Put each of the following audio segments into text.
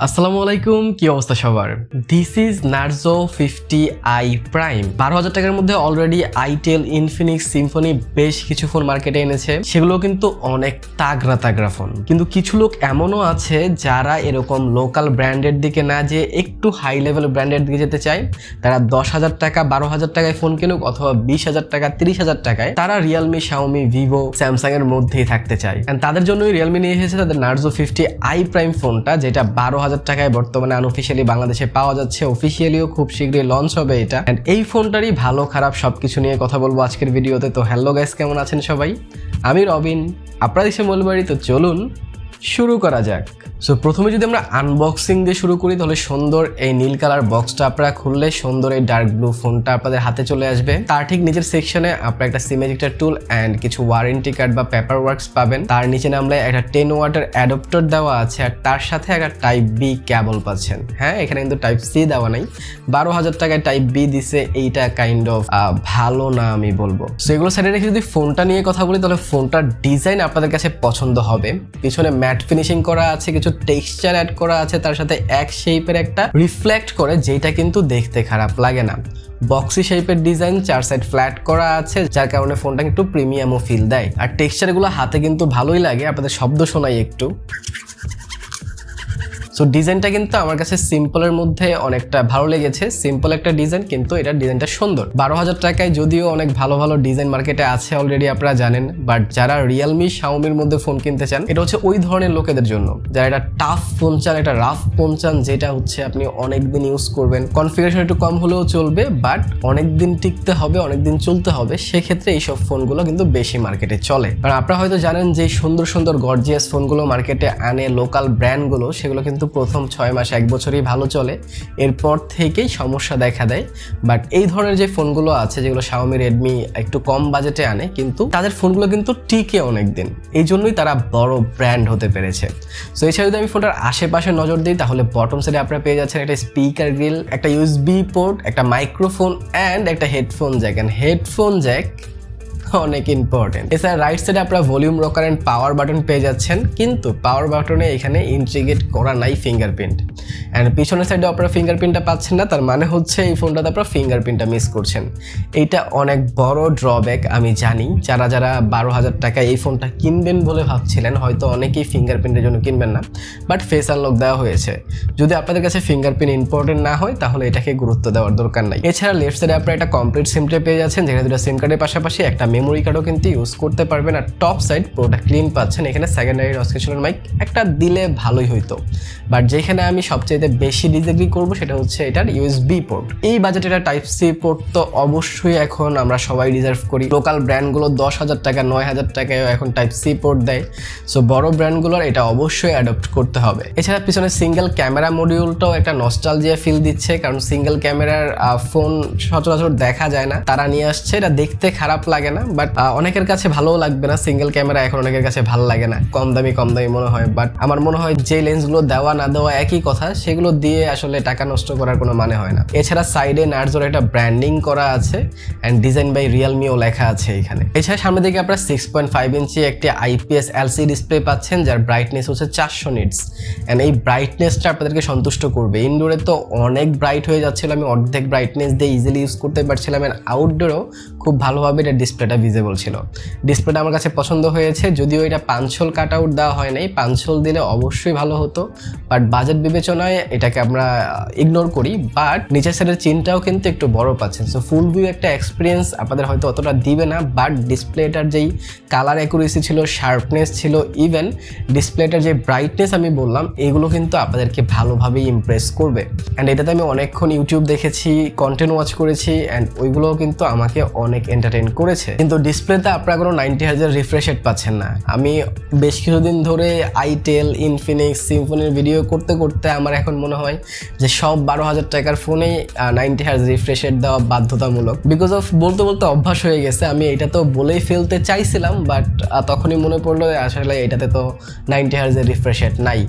আসসালামু আলাইকুম, কি অবস্থা সবার? This is Narzo 50i prime. 12,000 টাকার মধ্যে অলরেডি আইটেল, ইনফিনিক্স, সিম্ফনি বেশ কিছু ফোন মার্কেটে এনেছে। সেগুলো কিন্তু অনেক তাগড়া ফোন। কিন্তু কিছু লোক এমনও আছে যারা এরকম লোকাল ব্র্যান্ডের দিকে না যে একটু হাই লেভেল ব্র্যান্ডের দিকে যেতে চায়। তারা 10,000 টাকা 12,000 টাকায় ফোন কিনুক অথবা 20,000 টাকা 30,000 টাকায় তারা রিয়েলমি, শাওমি, ভিভো, স্যামসাং এর মধ্যেই থাকতে চায়। তাদের জন্যই রিয়েলমি নিয়ে এসেছে তাদের নার্জো 50i প্রাইম ফোনটা, যেটা 12,000 টাকায় বর্তমানে আনঅফিশিয়ালি বাংলাদেশে পাওয়া যাচ্ছে। অফিশিয়ালিও খুব শীঘ্রই লঞ্চ হবে এটা। এন্ড এই ফোনটারই ভালো খারাপ সবকিছু নিয়ে কথা বলবো আজকের ভিডিওতে। তো হ্যালো গাইস, কেমন আছেন সবাই? আমি রবিন, আপনারা দেশে মূলবাড়ি। তো চলুন শুরু করা যাক। সো প্রথমে যদি আমরা আনবক্সিং দিয়ে শুরু করি, তাহলে সুন্দর এই নীল কালার বক্সটা আপনারা খুললে সুন্দর এই ডার্ক ব্লু ফোনটা আপনাদের হাতে চলে আসবে। তার ঠিক নিচের সেকশনে আপনারা একটা সিম এজেক্টর টুল অ্যান্ড কিছু ওয়ারেন্টি কার্ড বা পেপার ওয়ার্কস পাবেন। তার নিচে নামলে একটা 10 ওয়াটের অ্যাডাপ্টার দেওয়া আছে, আর তার সাথে একটা টাইপ বি কেবল পাচ্ছেন। হ্যাঁ, এখানে কিন্তু টাইপ সি দেওয়া নাই। 12,000 টাকায় টাইপ বি দিছে, এইটা কাইন্ড অফ ভালো না আমি বলবো। সো এগুলো সাইডে রেখে যদি ফোনটা নিয়ে কথা বলি, তাহলে ফোনটার ডিজাইন আপনাদের কাছে পছন্দ হবে। পিছনে ম্যাট ফিনিশিং করা আছে, কিছু টেক্সচার অ্যাড করা আছে, তার সাথে এক শেপের একটা রিফ্লেক্ট করে, যেটা কিন্তু দেখতে খারাপ লাগে না। বক্সি শেপের ডিজাইন, চার সাইড ফ্ল্যাট করা আছে, যার কারণে ফোনটা একটু প্রিমিয়ামও ফিল দেয়। আর টেক্সচারগুলো হাতে কিন্তু ভালোই লাগে, আপনাদের শব্দ শোনাই একটু। সো ডিজাইনটা কিন্তু আমার কাছে সিম্পলের মধ্যে অনেকটা ভালো লেগেছে। সিম্পল একটা ডিজাইন, কিন্তু এটার ডিজাইনটা সুন্দর। 12,000 টাকায় যদিও অনেক ভালো ভালো ডিজাইন মার্কেটে আছে অলরেডি, আপনারা জানেন। বাট যারা রিয়েলমি, শাওমির মধ্যে ফোন কিনতে চান, এটা হচ্ছে ওই ধরনের লোকেদের জন্য যারা এটা টাফ ফোন চান, একটা রাফ ফোন চান, যেটা হচ্ছে আপনি অনেকদিন ইউজ করবেন। কনফিগারেশন একটু কম হলেও চলবে, বাট অনেকদিন টিকতে হবে, অনেকদিন চলতে হবে। সেক্ষেত্রে এইসব ফোনগুলো কিন্তু বেশি মার্কেটে চলে। কারণ আপনারা হয়তো জানেন যে সুন্দর সুন্দর গর্জিয়াস ফোনগুলো মার্কেটে আনে লোকাল ব্র্যান্ডগুলো, সেগুলো কিন্তু প্রথম 6 মাস 1 বছরই ভালো চলে, এরপর থেকেই সমস্যা দেখা দেয়। বাট এই ধরনের যে ফোনগুলো আছে, যেগুলো শাওমি, রেডমি একটু কম বাজেটে আনে, কিন্তু তাদের ফোনগুলো কিন্তু টিকে অনেকদিন, এই জন্যই তারা বড় ব্র্যান্ড হতে পেরেছে। সো এছাড়া যদি আমি ফোনটার আশেপাশে নজর দিই, তাহলে বটম সাইডে আপনারা পেয়ে যাচ্ছেন একটা স্পিকার গ্রিল, একটা ইউএসবি পোর্ট, একটা মাইক্রোফোন অ্যান্ড একটা headphone Jack. And headphone Jack অনেক ইম্পর্টেন্ট। এছাড়া রাইট সাইডে আপনারা volume rocker and power button পেয়ে যাচ্ছেন, কিন্তু পাওয়ার বাটনে এখানে ইন্টিগ্রেট করা নাই ফিঙ্গারপ্রিন্ট। অ্যান্ড পিছনের সাইডে আপনারা ফিঙ্গারপ্রিন্টটা পাচ্ছেন না, তার মানে হচ্ছে এই ফোনটাতে আপনারা ফিঙ্গারপ্রিন্টটা মিস করছেন। এইটা অনেক বড় ড্রব্যাক, আমি জানি। যারা 12,000 টাকায় এই ফোনটা কিনবেন বলে ভাবছিলেন, হয়তো অনেকেই ফিঙ্গারপ্রিন্টের জন্য কিনবেন না, বাট ফেস আনলক দেওয়া হয়েছে। যদি আপনাদের কাছে ফিঙ্গারপ্রিন্ট ইম্পর্টেন্ট না হয়, তাহলে এটাকে গুরুত্ব দেওয়ার দরকার নাই। এছাড়া লেফট সাইডে আপনারা একটা কমপ্লিট সিম ট্রে পেয়ে যাচ্ছেন, যেখানে দুটো সিম কার্ডের পাশাপাশি একটা মেমোরি কার্ডও কিন্তু ইউজ করতে পারবেন। আর টপ সাইড পুরোটা ক্লিন পাচ্ছেন। এখানে সেকেন্ডারি নস্কেশনের মাইক একটা দিলে ভালোই হইতো, বাট যেখানে আমি সবচেয়ে বেশি ডিসএগ্রি করবো সেটা হচ্ছে এটার ইউএসবি পোর্ট। এই বাজেটে এটা টাইপ সি পোর্ট তো অবশ্যই এখন আমরা সবাই রিজার্ভ করি। লোকাল ব্র্যান্ডগুলো 10,000 টাকা 9,000 টাকায় এখন টাইপ সি পোর্ট দেয়। সো বড় ব্র্যান্ডগুলোর এটা অবশ্যই অ্যাডপ্ট করতে হবে। এছাড়া পিছনে সিঙ্গেল ক্যামেরা মডিউলটাও একটা নস্টালজিয়া ফিল দিচ্ছে, কারণ সিঙ্গেল ক্যামেরার ফোন সচরাচর দেখা যায় না। তারা নিয়ে আসছে, এটা দেখতে খারাপ লাগে না, বাট অনেকের কাছে ভালোও লাগবে না। সিঙ্গেল ক্যামেরা এখন অনেকের কাছে ভালো লাগে না, কম দামি মনে হয়। বাট আমার মনে হয় যে লেন্সগুলো দেওয়া না দেওয়া একই কথা, সেগুলো দিয়ে আসলে টাকা নষ্ট করার কোনো মানে হয় না। এছাড়া সাইডে নার্জোর একটা ব্র্যান্ডিং করা আছে অ্যান্ড ডিজাইন বাই রিয়েলমিও লেখা আছে এখানে। এছাড়া সামনের দিকে আপনারা 6.5 ইঞ্চি একটি আইপিএস এলসি ডিসপ্লে পাচ্ছেন, যার ব্রাইটনেস হচ্ছে 400 নিটস। অ্যান্ড এই ব্রাইটনেসটা আপনাদেরকে সন্তুষ্ট করবে। ইনডোরে তো অনেক ব্রাইট হয়ে যাচ্ছিল, আমি অর্ধেক ব্রাইটনেস দিয়ে ইজিলি ইউজ করতে পারছিলাম। অ্যান্ড আউটডোরেও খুব ভালোভাবে এটা ডিসপ্লেটা ভিজিবল ছিল। ডিসপ্লেটা আমার কাছে পছন্দ হয়েছে, যদিও এটা পাঞ্চল কাট আউট দেওয়া হয় নাই। পাঞ্চল দিলে অবশ্যই ভালো হতো, বাট বাজেট বিবেচনায় এটাকে আমরা ইগনোর করি। বাট নিচের সাইডের চিনটাও কিন্তু একটু বড় পাচ্ছেন। সো ফুল ভিউ একটা এক্সপিরিয়েন্স আপনাদের হয়তো অতটা দিবে না, বাট ডিসপ্লেটার যেই কালার অ্যাকুরেসি ছিল, শার্পনেস ছিল, ইভেন ডিসপ্লেটার যে ব্রাইটনেস আমি বললাম, এগুলো কিন্তু আপনাদেরকে ভালোভাবেই ইমপ্রেস করবে। অ্যান্ড এটাতে আমি অনেকক্ষণ ইউটিউব দেখেছি, কন্টেন্ট ওয়াচ করেছি, অ্যান্ড ওইগুলোও কিন্তু আমাকে অনেক এন্টারটেইন করেছে। কিন্তু ডিসপ্লেতে আপনারা কোনো 90 হার্জের রিফ্রেশ রেট পাচ্ছেন না। আমি বেশ কিছুদিন ধরে আইটেল, ইনফিনিক্স, সিম্ফনির ভিডিও করতে করতে আমার এখন মনে হয় যে সব 12,000 টাকার ফোনেই 90 হার্জ রিফ্রেশ রেট দেওয়া বাধ্যতামূলক। বিকজ অফ বলতে বলতে অভ্যাস হয়ে গেছে। আমি এটা তো বলেই ফেলতে চাইছিলাম, বাট তখনই মনে পড়লো আসলে এটাতে তো 90 হার্জের রিফ্রেশ রেট নাই।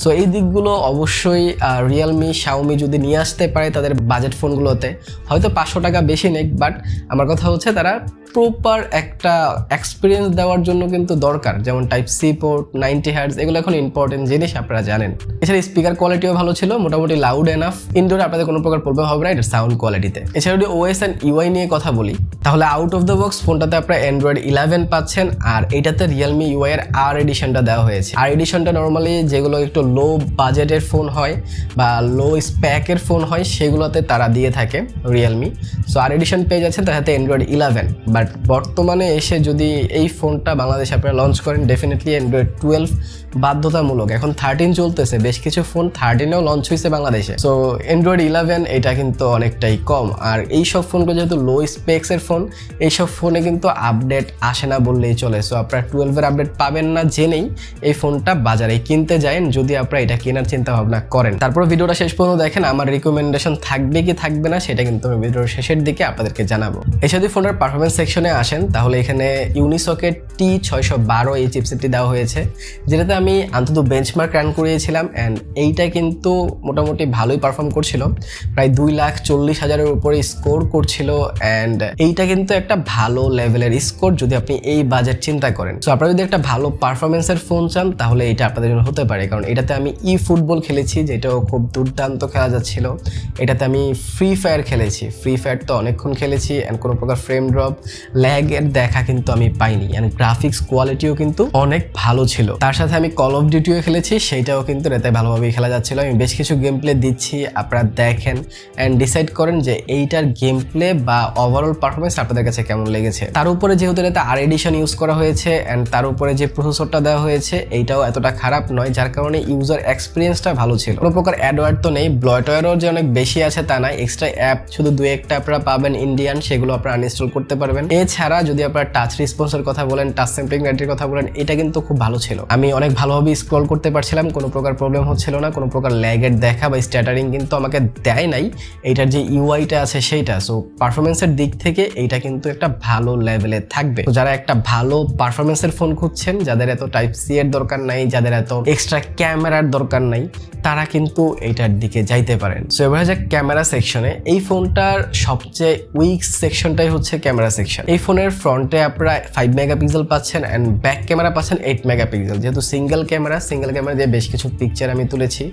সো এই দিকগুলো অবশ্যই রিয়েলমি, শাওমি যদি নিয়ে আসতে পারে তাদের বাজেট ফোনগুলোতে, হয়তো 500 টাকা বেশি নেক, বাট আমার কথা হচ্ছে তারা প্রপার একটা এক্সপিরিয়েন্স দেওয়ার জন্য কিন্তু দরকার, যেমন টাইপ সি পোর্ট, 90 হার্জ, এগুলো এখন ইম্পর্টেন্ট জিনিস, আপনারা জানেন। এছাড়া স্পিকার কোয়ালিটি কোয়ালিটিও ভালো ছিল, মোটামুটি লাউড এনাফ, ইনডোরে আপনাদের কোনো প্রকার প্রবলেম হবে না এটা সাউন্ড কোয়ালিটিতে। এছাড়া যদি ওএস অ্যান্ড ইউআই নিয়ে কথা বলি তাহলে আউট অফ দ্য বক্স ফোনটাতে আপনারা অ্যান্ড্রয়েড 11 পাচ্ছেন, আর এটাতে রিয়েলমি ইউআই এর আর এডিশনটা দেওয়া হয়েছে। আর এডিশনটা নর্মালি যেগুলো একটু লো বাজেটের ফোন হয় বা লো স্প্যাকের ফোন হয় সেগুলোতে তারা দিয়ে থাকে রিয়েলমি। সো আর এডিশন পেয়ে যাচ্ছেন তার সাথে অ্যান্ড্রয়েড 11, বাট বর্তমানে এসে যদি এই ফোনটা বাংলাদেশে আপনারা লঞ্চ করেন ডেফিনেটলি অ্যান্ড্রয়েড 12 বাধ্যতামূলক। এখন 13 চলতেছে, বেশ কিছু ফোন 13এও লঞ্চ হয়েছে বাংলাদেশে। সো অ্যান্ড্রয়েড 11 এটা কিন্তু অনেকটাই কম, আর এইসব ফোনগুলো যেহেতু লো স্পেক্সের ফোন, এইসব ফোনে কিন্তু আপডেট আসে না বললেই চলে। সো আপনারা 12-এর আপডেট পাবেন না জেনেই এই ফোনটা বাজারে কিনতে যান যদি আপনারা এটা কেনার চিন্তা ভাবনা করেন। তারপর ভিডিওটা শেষ পর্যন্ত দেখেন, আমার রিকমেন্ডেশন থাকবে কি থাকবে না সেটা কিন্তু আমি ভিডিওর শেষের দিকে আপনাদেরকে জানাবো। এছাড়া যদি ফোনের পারফরমেন্স সেকশনে আসেন তাহলে এখানে ইউনিসকেট T612 এই চিপসেটটি দেওয়া হয়েছে, যেটাতে আমি অন্তত বেঞ্চমার্ক রান করিয়েছিলাম অ্যান্ড এইটা কিন্তু মোটামুটি ভালোই পারফর্ম করছিল, প্রায় 2,40,000-এর উপরে স্কোর করছিল অ্যান্ড এইটা কিন্তু একটা ভালো লেভেলের স্কোর যদি আপনি এই বাজেট চিন্তা করেন। সো আপনারা যদি একটা ভালো পারফরমেন্সের ফোন চান তাহলে এটা আপনাদের জন্য হতে পারে, কারণ এটাতে আমি ফুটবল খেলেছি যেটাও খুব দুর্দান্ত খেলা যাচ্ছিল। এটাতে আমি ফ্রি ফায়ার খেলেছি, ফ্রি ফায়ার তো অনেকক্ষণ খেলেছি অ্যান্ড কোনো প্রকার ফ্রেম ড্রপ ল্যাগের দেখা কিন্তু আমি পাইনি, অ্যান্ড গ্রাফিক্স কোয়ালিটিও কিন্তু অনেক ভালো ছিল। তার সাথে আমি কল অফ ডিউটিও খেলেছি, সেইটাও কিন্তু এটাতে ভালোভাবেই খেলা যাচ্ছিল। আমি বেশ কিছু গেম প্লে দিচ্ছি, আপনারা দেখেন অ্যান্ড ডিসাইড করেন যে এইটার গেম প্লে বা ওভারঅল পারফরমেন্স আপনাদের কাছে কেমন লেগেছে। তার উপরে যেহেতু এটাতে আর এডিশন ইউজ করা হয়েছে অ্যান্ড তার উপরে যে প্রসেসরটা দেওয়া হয়েছে এইটাও এতটা খারাপ নয়, যার কারণে ইউজার এক্সপিরিয়েন্সটা ভালো ছিল। কোনো প্রকার অ্যাডওয়ার্ড তো নেই, ব্লটওয়্যারও যে অনেক বেশি আছে তা নয়, এক্সট্রা অ্যাপ শুধু 2-1টা আপনারা পাবেন ইন্ডিয়ান, সেগুলো আপনারা আনইনস্টল করতে পারবেন। এছাড়া যদি আপনারা টাচ রেসপন্সের কথা বলেন, টাচ স্যাম্পলিং রেটের কথা বলেন, এটা কিন্তু খুব ভালো ছিল। আমি অনেক ভালোভাবে স্ক্রল করতে পারছিলাম, কোনো প্রকার প্রবলেম হচ্ছিল না, কোনো প্রকার ল্যাগের দেখা বা স্ট্যাটারিং কিন্তু আমাকে দেয় নাই এইটার যে ইউআইটা আছে সেইটা। সো পারফরমেন্সের দিক থেকে এইটা কিন্তু একটা ভালো লেভেলে থাকবে। তো যারা একটা ভালো পারফরমেন্সের ফোন খুঁজছেন, যাদের এত টাইপ সি এর দরকার নাই, যাদের এত এক্সট্রা ক্যামেরার দরকার নাই, তারা কিন্তু এইটার দিকে যাইতে পারেন। সো এবার যে ক্যামেরা সেকশনে, এই ফোনটার সবচেয়ে উইক সেকশনটাই হচ্ছে ক্যামেরা সেকশন। এই ফোনের ফ্রন্টে আপনারা 5 মেগাপিক্সেল পাচ্ছেন অ্যান্ড ব্যাক ক্যামেরা পাচ্ছেন 8 মেগাপিক্সেল। যেহেতু সিঙ্গেল ক্যামেরা দিয়ে বেশ কিছু পিকচার আমি তুলেছি,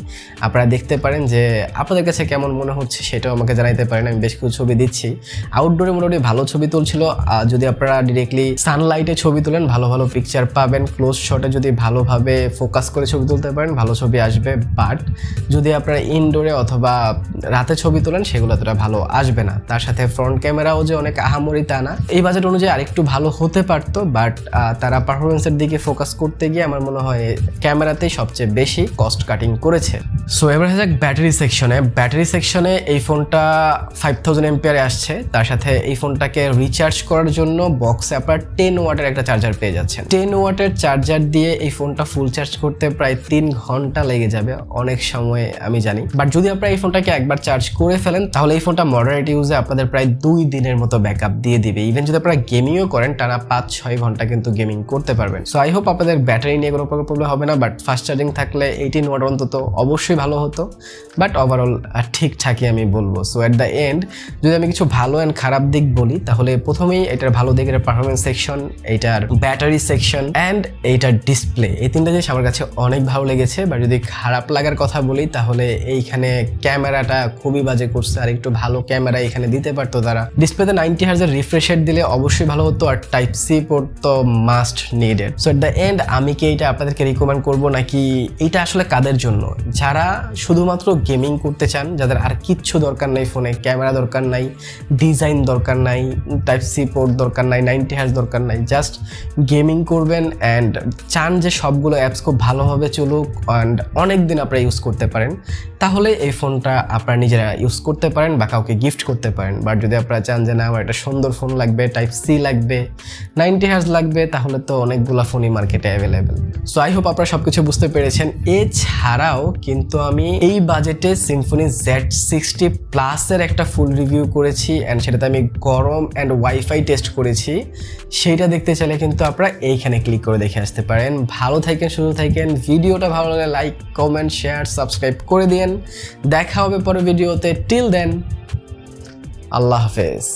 আপনারা দেখতে পারেন যে আপনাদের কাছে কেমন মনে হচ্ছে সেটাও আমাকে জানাইতে পারেন। আমি বেশ কিছু ছবি দিচ্ছি, আউটডোরে মোটামুটি ভালো ছবি তুলছিল। যদি আপনারা ডিরেক্টলি সানলাইটে ছবি তুলেন ভালো ভালো পিকচার পাবেন, ক্লোজ শটে যদি ভালোভাবে ফোকাস করে ছবি তুলতে পারেন ভালো ছবি আসবে, বাট যদি আপনারা ইনডোরে অথবা রাতে ছবি তোলেন সেগুলো এতটা ভালো আসবে না। তার সাথে ফ্রন্ট ক্যামেরাও যে অনেক আহামরি তা না, এই বাজেট অনুযায়ী আরেকটু ভালো হতে পারতো, বাট তারা পারফরমেন্সের দিকে ফোকাস করতে গিয়ে আমার মনে হয় ক্যামেরাতেই সবচেয়ে বেশি কস্ট কাটিং করেছে। সো এবার যাক ব্যাটারি সেকশনে এই ফোনটা 5000 mAh আসছে। তার সাথে এই ফোনটাকে রিচার্জ করার জন্য বক্সে আপনার 10 ওয়াটের একটা চার্জার পেয়ে যাচ্ছেন। 10 ওয়াটের চার্জার দিয়ে এই ফোনটা ফুল চার্জ করতে প্রায় 3 ঘন্টা লেগে যাবে অনেক সময় আমি জানি, বাট যদি আপনারা এই ফোনটাকে একবার চার্জ করে ফেলেন তাহলে এই ফোনটা মডারেট ইউজে আপনাদের প্রায় 2 দিনের মতো ব্যাকআপ দিয়ে দিবে। ইভেন যদি আপনারা গেমিংও করেন টানা 5-6 ঘন্টা কিন্তু গেমিং করতে পারবেন। সো আই হোপ আপনাদের ব্যাটারি নিয়ে কোনো প্রবলেম হবে না, বাট ফাস্ট চার্জিং থাকলে 18 ওয়াট অন্তত অবশ্যই ভালো হতো, বাট ওভারঅল ঠিকঠাকই আমি বলবো। সো এট দ্য এন্ড যদি আমি কিছু ভালো অ্যান্ড খারাপ দিক বলি তাহলে প্রথমেই এটার ভালো দিকের পারফরমেন্স সেকশন, এইটার ব্যাটারি সেকশন অ্যান্ড এইটার ডিসপ্লে, এই তিনটা জিনিস আমার কাছে অনেক ভালো লেগেছে। বা যদি খারাপ লাগার কথা বলি তাহলে এইখানে ক্যামেরাটা খুবই বাজে করছে, আর একটু ভালো ক্যামেরা এখানে দিতে পারতো তারা। ডিসপ্লেতে 90 হার্জের রিফ্রেশ রেট দিলে অবশ্যই ভালো হতো, আর টাইপ সি পোর্ট তো must needed. So at the end আমি কি এটা আপনাদেরকে রিকমেন্ড করবো নাকি এটা আসলে কাদের জন্য? যারা শুধুমাত্র গেমিং করতে চান, যাদের আর কিচ্ছু দরকার নাই, ফোনে ক্যামেরা দরকার নাই, ডিজাইন দরকার নাই, টাইপ সি পোর্ট দরকার নাই, 90 হার্জ দরকার নাই, জাস্ট গেমিং করবেন অ্যান্ড চান যে সবগুলো অ্যাপস খুব ভালোভাবে চলুক অ্যান্ড অনেক দিন আপনারা ইউজ করতে পারেন, তাহলে এই ফোনটা আপনারা নিজেরা ইউজ করতে পারেন বা কাউকে গিফট করতে পারেন। বাট যদি আপনারা চান যে না আমার একটা সুন্দর ফোন লাগবে, টাইপ সি লাগবে, 90 হার্জ লাগবে, তাহলে তো অনেকগুলো ফোনই মার্কেটে অ্যাভেলেবেল। সো আই হোপ আপনারা সবকিছু বুঝতে পেরেছেন। এছাড়াও কিন্তু আমি এই বাজেটে সিম্ফনি Z60 প্লাসের একটা ফুল রিভিউ করেছি অ্যান্ড সেটাতে আমি গরম অ্যান্ড ওয়াইফাই টেস্ট করেছি, সেইটা দেখতে চাইলে কিন্তু আপনারা এইখানে ক্লিক করে দেখে আসতে পারেন। ভালো থাকেন, সুস্থ থাকেন, ভিডিওটা ভালো লাগলে লাইক, কমেন্ট, শেয়ার, সাবস্ক্রাইব করে দিন। দেখা হবে পরে ভিডিওতে। টিল দেন, আল্লাহ হাফেজ।